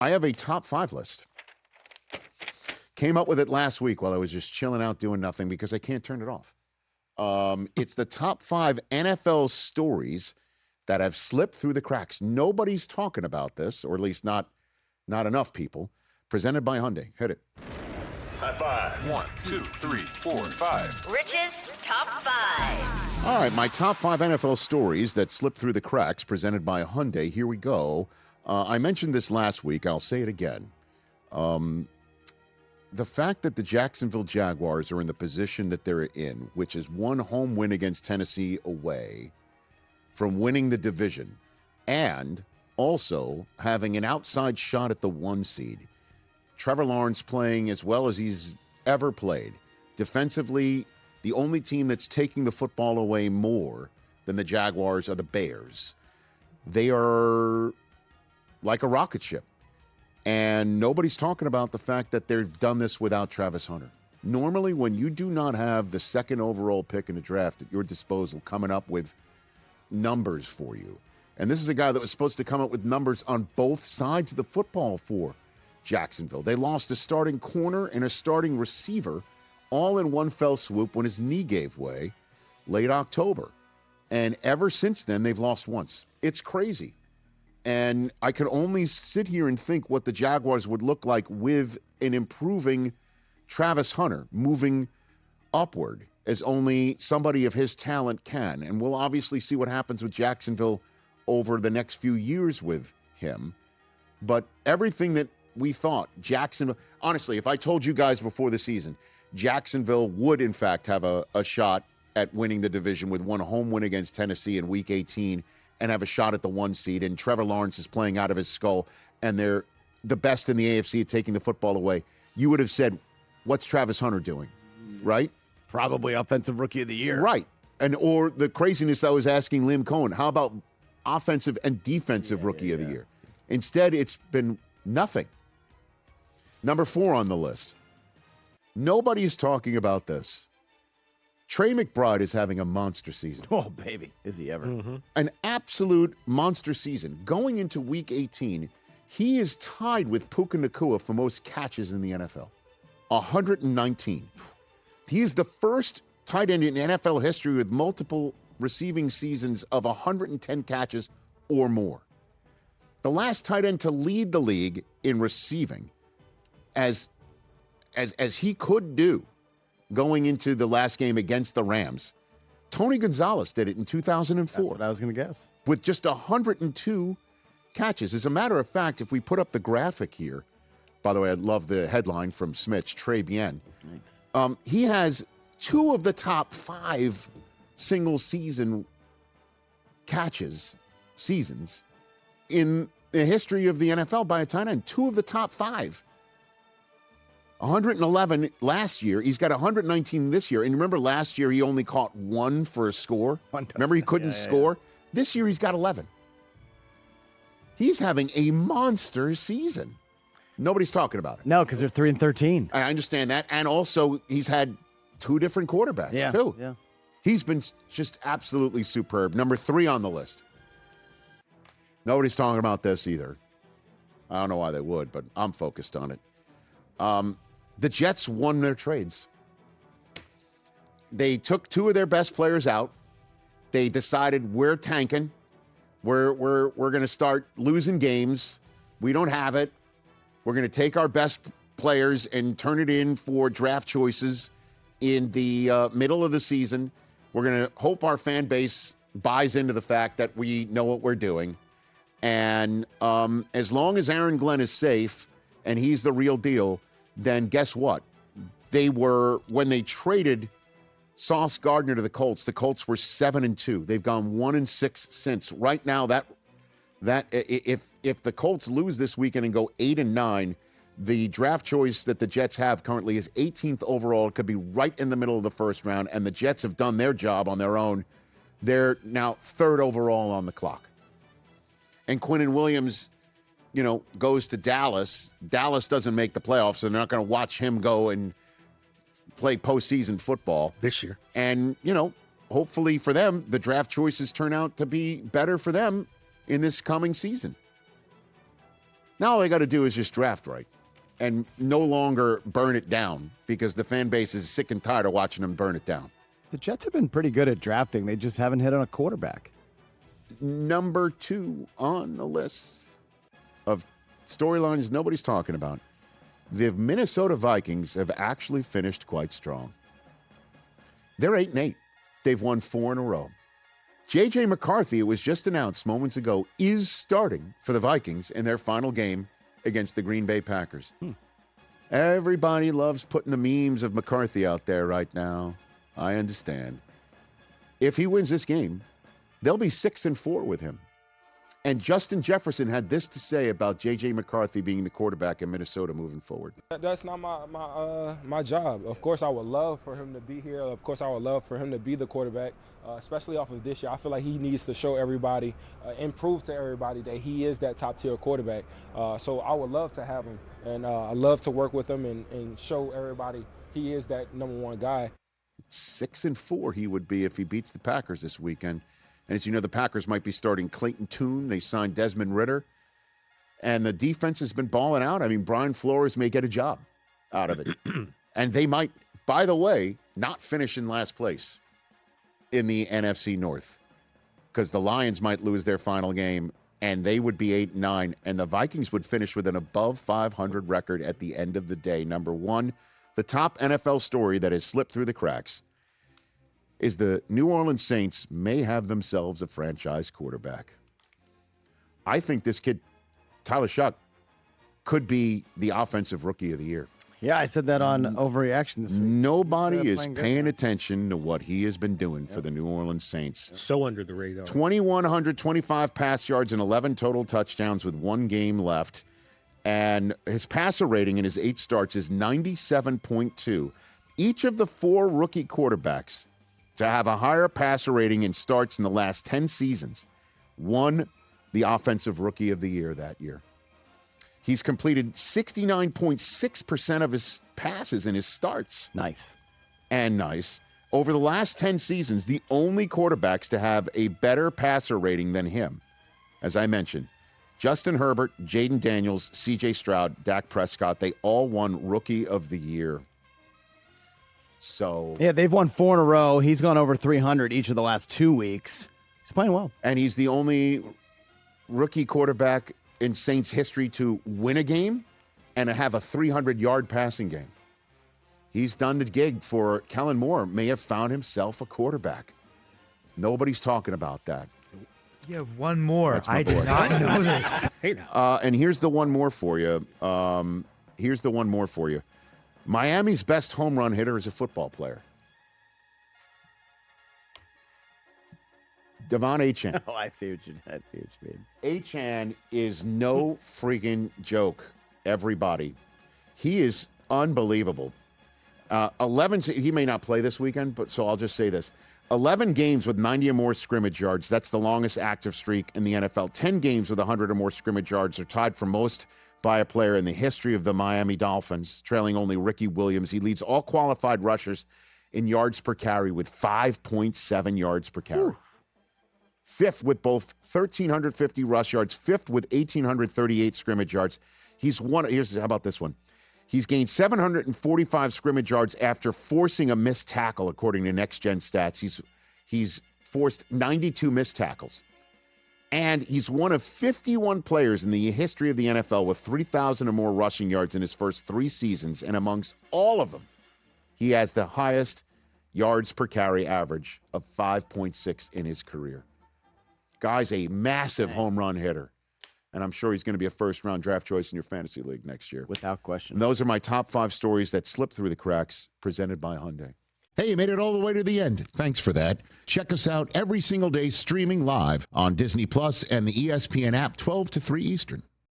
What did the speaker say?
I have a top 5 list. Came up with it last week while I was just chilling out doing nothing because I can't turn it off. It's the top 5 NFL stories that have slipped through the cracks. Nobody's talking about this, or at least not enough people. Presented by Hyundai. Hit it. High five. 1, 2, 3, 4, 5. Rich's top 5. All right, my top 5 NFL stories that slipped through the cracks, presented by Hyundai. Here we go. I mentioned this last week. I'll say it again. The fact that the Jacksonville Jaguars are in the position that they're in, which is one home win against Tennessee away from winning the division, and also having an outside shot at the 1 seed. Trevor Lawrence playing as well as he's ever played. Defensively, the only team that's taking the football away more than the Jaguars are the Bears. They are like a rocket ship. And nobody's talking about the fact that they've done this without Travis Hunter. Normally, when you do not have the second overall pick in the draft at your disposal coming up with numbers for you, and this is a guy that was supposed to come up with numbers on both sides of the football for Jacksonville. They lost a starting corner and a starting receiver all in one fell swoop when his knee gave way late October. And ever since then, they've lost once. It's crazy. And I could only sit here and think what the Jaguars would look like with an improving Travis Hunter moving upward as only somebody of his talent can. And we'll obviously see what happens with Jacksonville over the next few years with him. But everything that we thought Jacksonville, honestly, if I told you guys before the season, Jacksonville would in fact have a shot at winning the division with one home win against Tennessee in Week 18 and have a shot at the 1 seed, and Trevor Lawrence is playing out of his skull, and they're the best in the AFC at taking the football away, you would have said, what's Travis Hunter doing, right? Probably Offensive Rookie of the Year. Right. And or the craziness I was asking Liam Cohen, how about Offensive and Defensive Rookie of the Year? Instead, it's been nothing. Number 4 on the list. Nobody's talking about this. Trey McBride is having a monster season. Oh, baby. Is he ever? Mm-hmm. An absolute monster season. Going into Week 18, he is tied with Puka Nacua for most catches in the NFL. 119. He is the first tight end in NFL history with multiple receiving seasons of 110 catches or more. The last tight end to lead the league in receiving, as he could do, going into the last game against the Rams. Tony Gonzalez did it in 2004. That's what I was going to guess. With just 102 catches. As a matter of fact, if we put up the graphic here, by the way, I love the headline from Smitch, Trey Bien. Nice. He has 2 of the top 5 single-season seasons in the history of the NFL by a tight end. 2 of the top 5. 111 last year. He's got 119 this year. And remember last year he only caught 1 for a score? Remember he couldn't score? Yeah. This year he's got 11. He's having a monster season. Nobody's talking about it. No, because they're 3-13. I understand that. And also he's had 2 different quarterbacks too. Yeah. He's been just absolutely superb. Number 3 on the list. Nobody's talking about this either. I don't know why they would, but I'm focused on it. The Jets won their trades. They took 2 of their best players out. They decided we're tanking. We're going to start losing games. We don't have it. We're going to take our best players and turn it in for draft choices in the middle of the season. We're going to hope our fan base buys into the fact that we know what we're doing. And as long as Aaron Glenn is safe and he's the real deal, then guess what? When they traded Sauce Gardner to the Colts were 7-2. They've gone 1-6 since. Right now, that if the Colts lose this weekend and go 8-9, the draft choice that the Jets have currently is 18th overall. It could be right in the middle of the first round, and the Jets have done their job on their own. They're now 3rd overall on the clock. And Quinnen Williams, goes to Dallas. Dallas doesn't make the playoffs, so they're not going to watch him go and play postseason football this year. And, hopefully for them, the draft choices turn out to be better for them in this coming season. Now all they got to do is just draft right and no longer burn it down because the fan base is sick and tired of watching them burn it down. The Jets have been pretty good at drafting. They just haven't hit on a quarterback. Number 2 on the list of storylines nobody's talking about. The Minnesota Vikings have actually finished quite strong. They're 8-8. They've won 4 in a row. J.J. McCarthy, it was just announced moments ago, is starting for the Vikings in their final game against the Green Bay Packers. Everybody loves putting the memes of McCarthy out there right now. I understand. If he wins this game, they'll be 6-4 with him. And Justin Jefferson had this to say about J.J. McCarthy being the quarterback in Minnesota moving forward. That's not my job. Of course, I would love for him to be here. Of course, I would love for him to be the quarterback, especially off of this year. I feel like he needs to show everybody and prove to everybody that he is that top-tier quarterback. So I would love to have him, and I love to work with him and show everybody he is that number 1 guy. 6-4 he would be if he beats the Packers this weekend. And as you know, the Packers might be starting Clayton Tune. They signed Desmond Ridder. And the defense has been balling out. I mean, Brian Flores may get a job out of it. And they might, by the way, not finish in last place in the NFC North. Because the Lions might lose their final game, and they would be 8-9. And the Vikings would finish with an above 500 record at the end of the day. Number 1, the top NFL story that has slipped through the cracks is the New Orleans Saints may have themselves a franchise quarterback. I think this kid, Tyler Shuck, could be the offensive rookie of the year. Yeah, I said that on Overreaction this week. Nobody is paying attention to what he has been doing for the New Orleans Saints. So under the radar. 2,125 pass yards and 11 total touchdowns with 1 game left. And his passer rating in his 8 starts is 97.2. Each of the 4 rookie quarterbacks to have a higher passer rating in starts in the last 10 seasons won the Offensive Rookie of the Year that year. He's completed 69.6% of his passes in his starts. Nice. Over the last 10 seasons, the only quarterbacks to have a better passer rating than him, as I mentioned, Justin Herbert, Jaden Daniels, C.J. Stroud, Dak Prescott, they all won Rookie of the Year. So yeah, they've won 4 in a row. He's gone over 300 each of the last 2 weeks. He's playing well. And he's the only rookie quarterback in Saints history to win a game and have a 300-yard passing game. He's done the gig for Kellen Moore. May have found himself a quarterback. Nobody's talking about that. You have one more. I did not know this. Hey now. And here's the one more for you. Miami's best home run hitter is a football player. Devon Achane. Oh, I see what you mean. Achane is no freaking joke, everybody. He is unbelievable. 11, he may not play this weekend, but so I'll just say this. 11 games with 90 or more scrimmage yards. That's the longest active streak in the NFL. 10 games with 100 or more scrimmage yards are tied for most by a player in the history of the Miami Dolphins, trailing only Ricky Williams. He leads all qualified rushers in yards per carry with 5.7 yards per carry. Ooh. 5th with both 1,350 rush yards, 5th with 1,838 scrimmage yards. How about this one? He's gained 745 scrimmage yards after forcing a missed tackle, according to Next Gen Stats. He's forced 92 missed tackles. And he's one of 51 players in the history of the NFL with 3,000 or more rushing yards in his first 3 seasons. And amongst all of them, he has the highest yards per carry average of 5.6 in his career. Guy's a massive home run hitter. And I'm sure he's going to be a first-round draft choice in your fantasy league next year. Without question. And those are my top 5 stories that slipped through the cracks, presented by Hyundai. Hey, you made it all the way to the end. Thanks for that. Check us out every single day streaming live on Disney Plus and the ESPN app 12 to 3 Eastern.